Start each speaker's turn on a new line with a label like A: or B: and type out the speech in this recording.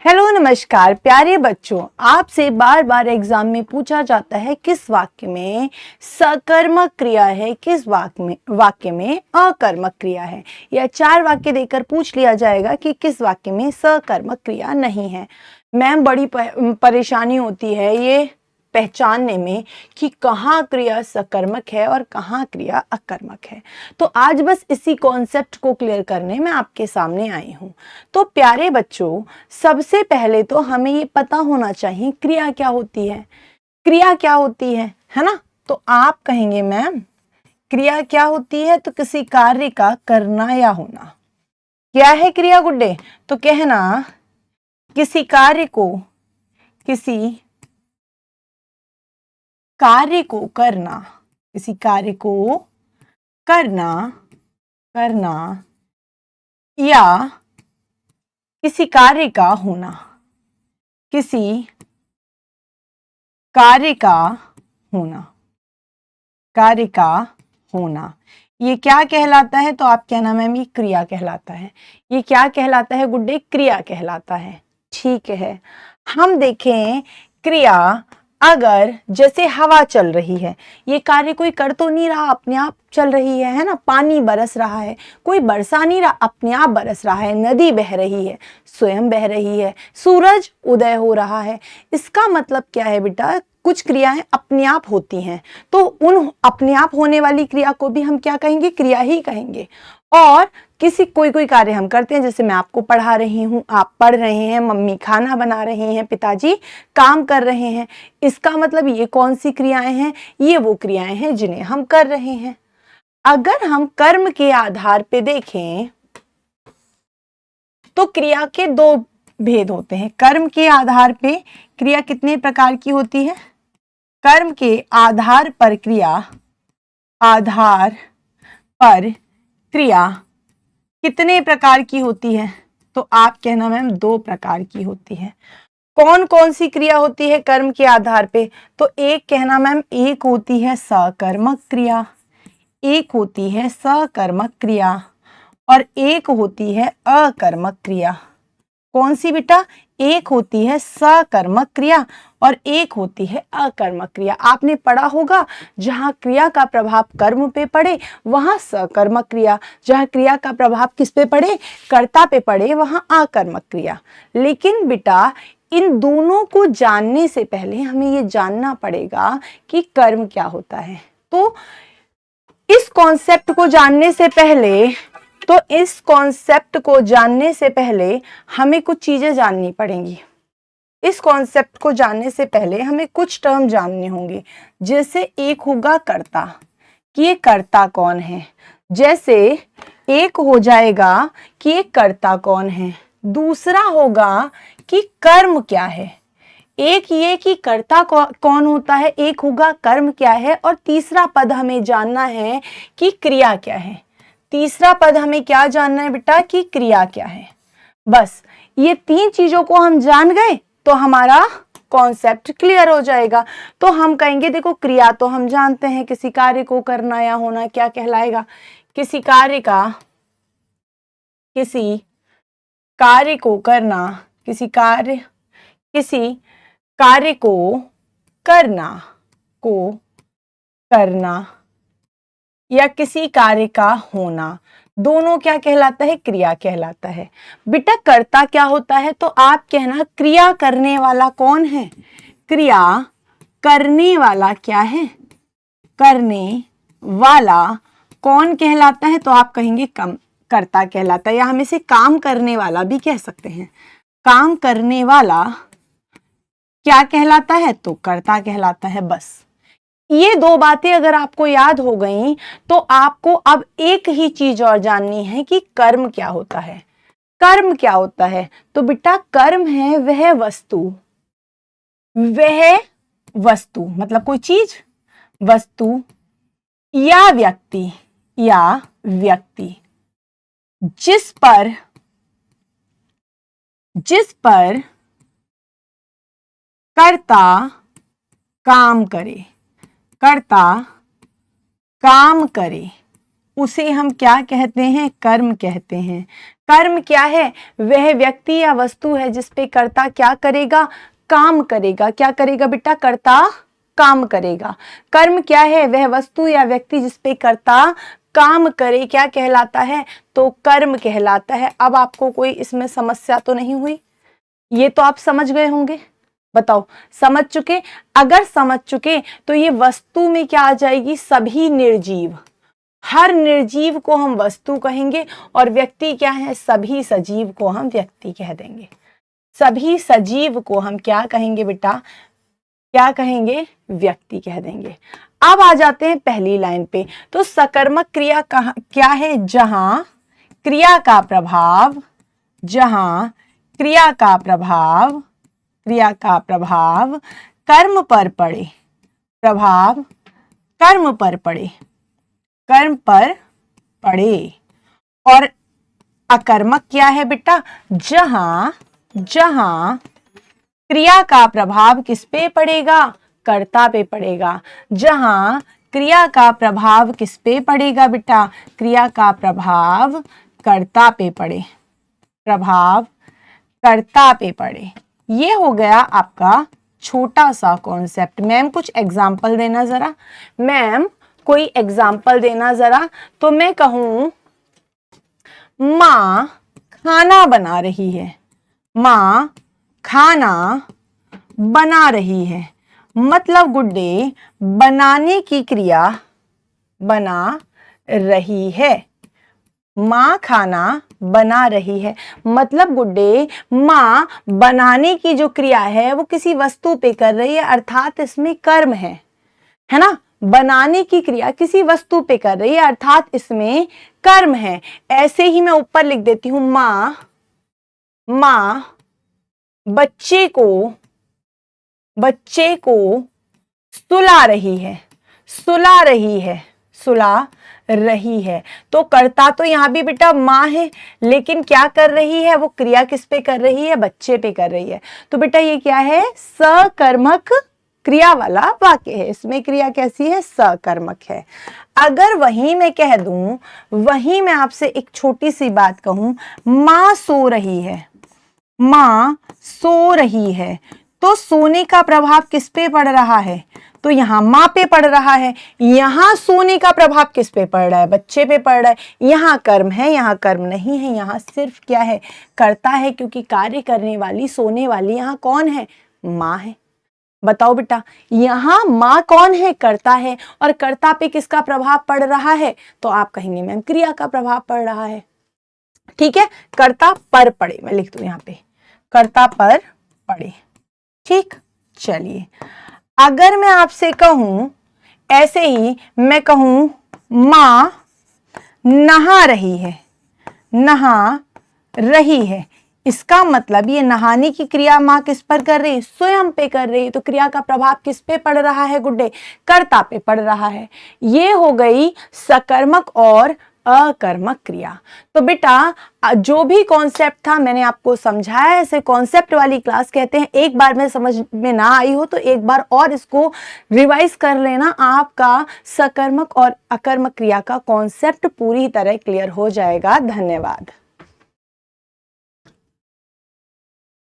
A: Hello नमस्कार प्यारे बच्चों, आपसे बार बार एग्जाम में पूछा जाता है किस वाक्य में सकर्मक क्रिया है, किस वाक्य में अकर्मक क्रिया है। या 4 वाक्य देकर पूछ लिया जाएगा कि किस वाक्य में सकर्मक क्रिया नहीं है। मैम बड़ी परेशानी होती है ये पहचानने में कि कहाँ क्रिया सकर्मक है और कहाँ क्रिया अकर्मक है। तो आज बस इसी कॉन्सेप्ट को क्लियर करने मैं आपके सामने आई हूँ। तो प्यारे बच्चों, सबसे पहले तो हमें ये पता होना चाहिए क्रिया क्या होती है। क्रिया क्या होती है ना। तो आप कहेंगे मैम क्रिया क्या होती है, तो किसी कार्य का करना या होना। क्या है क्रिया गुड्डे? तो कहना किसी कार्य को करना, किसी कार्य को करना या किसी कार्य का होना, किसी कार्य का होना, ये क्या कहलाता है? तो आप कहना मैम ये क्रिया कहलाता है। ये क्या कहलाता है गुड्डे? क्रिया कहलाता है। ठीक है, हम देखें क्रिया अगर जैसे हवा चल रही है, ये कार्य कोई कर तो नहीं रहा, अपने आप चल रही है ना। पानी बरस रहा है, कोई बरसा नहीं रहा, अपने आप बरस रहा है। नदी बह रही है, स्वयं बह रही है। सूरज उदय हो रहा है। इसका मतलब क्या है बेटा? कुछ क्रियाएं अपने आप होती हैं, तो उन अपने आप होने वाली क्रिया को भी हम क्या कहेंगे? क्रिया ही कहेंगे। और कोई कार्य हम करते हैं, जैसे मैं आपको पढ़ा रही हूँ, आप पढ़ रहे हैं, मम्मी खाना बना रही हैं, पिताजी काम कर रहे हैं। इसका मतलब ये कौन सी क्रियाएं हैं? ये वो क्रियाएं हैं जिन्हें हम कर रहे हैं। अगर हम कर्म के आधार पे देखें तो क्रिया के 2 भेद होते हैं। कर्म के आधार पे क्रिया कितने प्रकार की होती है? कर्म के आधार पर क्रिया कितने प्रकार की होती है? तो आप कहना मैम 2 प्रकार की होती है। कौन कौन सी क्रिया होती है कर्म के आधार पे? तो एक कहना मैम, एक होती है सकर्मक क्रिया, एक होती है सकर्मक क्रिया और एक होती है अकर्मक क्रिया। कौन सी बेटा? एक होती है सकर्मक क्रिया और एक होती है अकर्मक क्रिया। आपने पढ़ा होगा, जहां क्रिया का प्रभाव कर्म पे पड़े वहां सकर्मक क्रिया, जहां क्रिया का प्रभाव किस पे पड़े? कर्ता पे पड़े, वहां अकर्मक क्रिया। लेकिन बेटा इन दोनों को जानने से पहले हमें ये जानना पड़ेगा कि कर्म क्या होता है। तो इस कॉन्सेप्ट को जानने से पहले हमें कुछ चीजें जाननी पड़ेंगी। इस कॉन्सेप्ट को जानने से पहले हमें कुछ टर्म जानने होंगे। जैसे एक होगा कर्ता, कि ये कर्ता कौन है। जैसे एक हो जाएगा कि ये कर्ता कौन है। दूसरा होगा कि कर्म क्या है। एक ये कि कर्ता कौन होता है, एक होगा कर्म क्या है, और तीसरा पद हमें जानना है कि क्रिया क्या है। तीसरा पद हमें क्या जानना है बेटा? कि क्रिया क्या है। बस ये 3 चीजों को हम जान गए तो हमारा कॉन्सेप्ट क्लियर हो जाएगा। तो हम कहेंगे देखो क्रिया तो हम जानते हैं, किसी कार्य को करना या होना क्या कहलाएगा? किसी कार्य को करना, किसी कार्य को करना या किसी कार्य का होना, दोनों क्या कहलाता है? क्रिया कहलाता है। बेटा कर्ता क्या होता है? तो आप कहना क्रिया करने वाला कौन है? क्रिया करने वाला क्या है? करने वाला कौन कहलाता है? तो आप कहेंगे कर्ता कहलाता है, या हम इसे काम करने वाला भी कह सकते हैं। काम करने वाला क्या कहलाता है? तो कर्ता कहलाता है। बस ये 2 बातें अगर आपको याद हो गई तो आपको अब एक ही चीज और जाननी है कि कर्म क्या होता है। कर्म क्या होता है? तो बेटा कर्म है वह वस्तु मतलब कोई चीज, वस्तु या व्यक्ति जिस पर कर्ता काम करे उसे हम क्या कहते हैं? कर्म कहते हैं। कर्म क्या है? वह व्यक्ति या वस्तु है जिस पे कर्ता क्या करेगा? काम करेगा। क्या करेगा बेटा? कर्ता काम करेगा। कर्म क्या है? वह वस्तु या व्यक्ति जिस पे कर्ता काम करे, क्या कहलाता है? तो कर्म कहलाता है। अब आपको कोई इसमें समस्या तो नहीं हुई? ये तो आप समझ गए होंगे। बताओ, समझ चुके? अगर समझ चुके तो ये वस्तु में क्या आ जाएगी? सभी निर्जीव। हर निर्जीव को हम वस्तु कहेंगे और व्यक्ति क्या है? सभी सजीव को हम व्यक्ति कह देंगे। सभी सजीव को हम क्या कहेंगे बेटा? क्या कहेंगे? व्यक्ति कह देंगे। अब आ जाते हैं पहली लाइन पे। तो सकर्मक क्रिया क्या है? जहां क्रिया का प्रभाव, जहां क्रिया का प्रभाव कर्म पर पड़े, प्रभाव कर्म पर पड़े, कर्म पर पड़े। और अकर्मक क्या है बेटा? जहां क्रिया का प्रभाव किस पे पड़ेगा? कर्ता पे पड़ेगा। जहां क्रिया का प्रभाव किस पे पड़ेगा बेटा? क्रिया का प्रभाव कर्ता पे पड़े, प्रभाव कर्ता पे पड़े। ये हो गया आपका छोटा सा कॉन्सेप्ट। मैम कुछ एग्जाम्पल देना जरा। मैम कोई एग्जाम्पल देना जरा। तो मैं कहूं माँ खाना बना रही है। माँ खाना बना रही है। मतलब गुड्डे बनाने की क्रिया बना रही है। माँ खाना बना रही है मतलब गुड्डे माँ बनाने की जो क्रिया है वो किसी वस्तु पे कर रही है, अर्थात इसमें कर्म है ना। बनाने की क्रिया किसी वस्तु पे कर रही है अर्थात इसमें कर्म है। ऐसे ही मैं ऊपर लिख देती हूं माँ बच्चे को सुला रही है। तो कर्ता तो यहां भी बेटा माँ है, लेकिन क्या कर रही है? वो क्रिया किस पे कर रही है? बच्चे पे कर रही है। तो बेटा ये क्या है? सकर्मक क्रिया वाला वाक्य है। इसमें क्रिया कैसी है? सकर्मक है। अगर वहीं मैं कह दूं, वहीं मैं आपसे एक छोटी सी बात कहूं, माँ सो रही है, माँ सो रही है, तो सोने का प्रभाव किस पे पड़ रहा है? तो यहां माँ पे पड़ रहा है। यहां सोने का प्रभाव किस पे पड़ रहा है? बच्चे पे पड़ रहा है। यहां कर्म है, यहां कर्म नहीं है। यहां सिर्फ क्या है? कर्ता है, क्योंकि कार्य करने वाली, सोने वाली यहां कौन है? माँ है। बताओ बेटा, यहां माँ कौन है? कर्ता है। और कर्ता पे किसका प्रभाव पड़ रहा है? तो आप कहेंगे मैम क्रिया का प्रभाव पड़ रहा है। ठीक है, कर्ता पर पड़े, मैं लिख दूं यहां पे, कर्ता पर पड़े। ठीक, चलिए अगर मैं आपसे कहूं, ऐसे ही मैं कहूं माँ नहा रही है, इसका मतलब ये नहाने की क्रिया माँ किस पर कर रही है? स्वयं पे कर रही है। तो क्रिया का प्रभाव किस पे पड़ रहा है गुड्डे? कर्ता पे पड़ रहा है। ये हो गई सकर्मक और अकर्मक क्रिया। तो बेटा जो भी कॉन्सेप्ट था मैंने आपको समझाया, ऐसे कॉन्सेप्ट वाली क्लास कहते हैं। एक बार में समझ में ना आई हो तो एक बार और इसको रिवाइज कर लेना, आपका सकर्मक और अकर्मक क्रिया का कॉन्सेप्ट पूरी तरह क्लियर हो जाएगा। धन्यवाद।